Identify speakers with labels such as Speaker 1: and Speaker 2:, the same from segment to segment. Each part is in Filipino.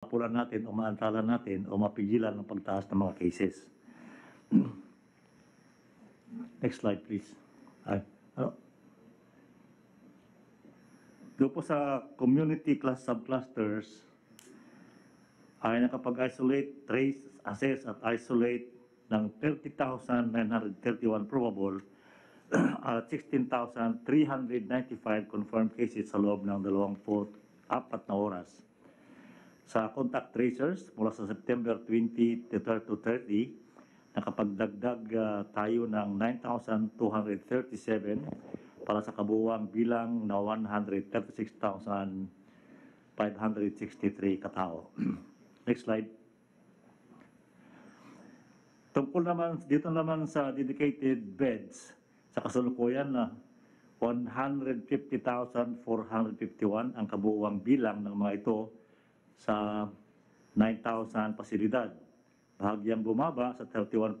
Speaker 1: mapulan natin o maantalan natin o mapigilan ang pagtaas ng mga cases. Next slide, please. Doon po sa community class subclusters, ay nakapag-isolate, trace, assess at isolate ng 30,931 probable at 16,395 confirmed cases sa loob ng 24 na oras. Sa contact tracers, mula sa September 20 to 30, nakapagdagdag tayo ng 9,237 para sa kabuuang bilang na 136,563 katao. Next slide. Tungkol naman, dito naman sa dedicated beds, sa kasalukuyan na 150,451 ang kabuuang bilang ng mga ito sa 9,000 pasilidad. Bahagyang bumaba sa 31%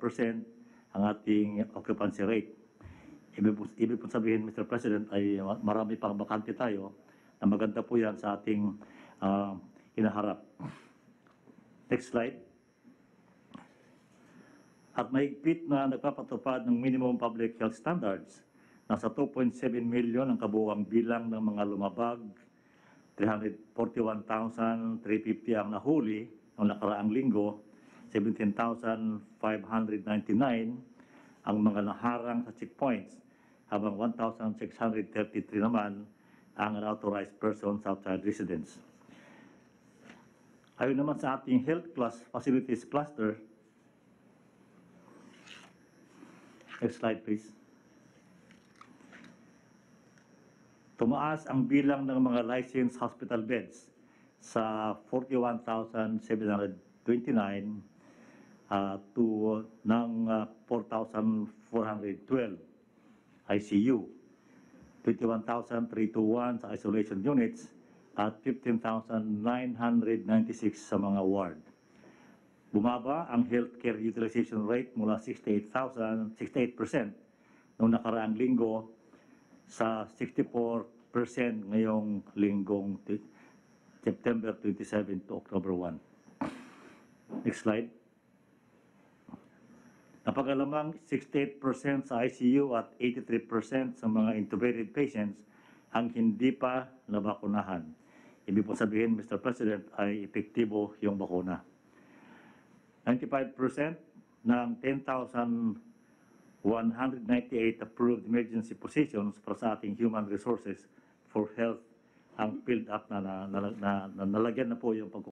Speaker 1: ang ating occupancy rate. Ibig po sabihin, Mr. President, ay marami pang bakante tayo na maganda po yan sa ating hinaharap. Next slide. At mahigpit na nagpapatupad ng minimum public health standards. Nasa 2.7 million ang kabuuang bilang ng mga lumabag. 341,350 ang nahuli noong nakaraang linggo. 17,599 ang mga naharang sa checkpoints, habang 1,633 naman ang unauthorized persons outside residence. Ayon naman sa ating health facilities cluster, next slide please. Tumaas ang bilang ng mga licensed hospital beds sa 41,729 to ng 4,412 ICU, 21,321 sa isolation units at 15,996 sa mga ward. Bumaba ang healthcare utilization rate mula 68% noong nakaraang linggo sa 64% ngayong linggong September 27 to October 1. Next slide. Napagalamang 68% sa ICU at 83% sa mga intubated patients ang hindi pa nabakunahan. Ibig po sabihin, Mr. President, ay epektibo yung bakuna. 95% ng 10,198 approved emergency positions para sa ating human resources for health ang filled up na nalagyan na po yung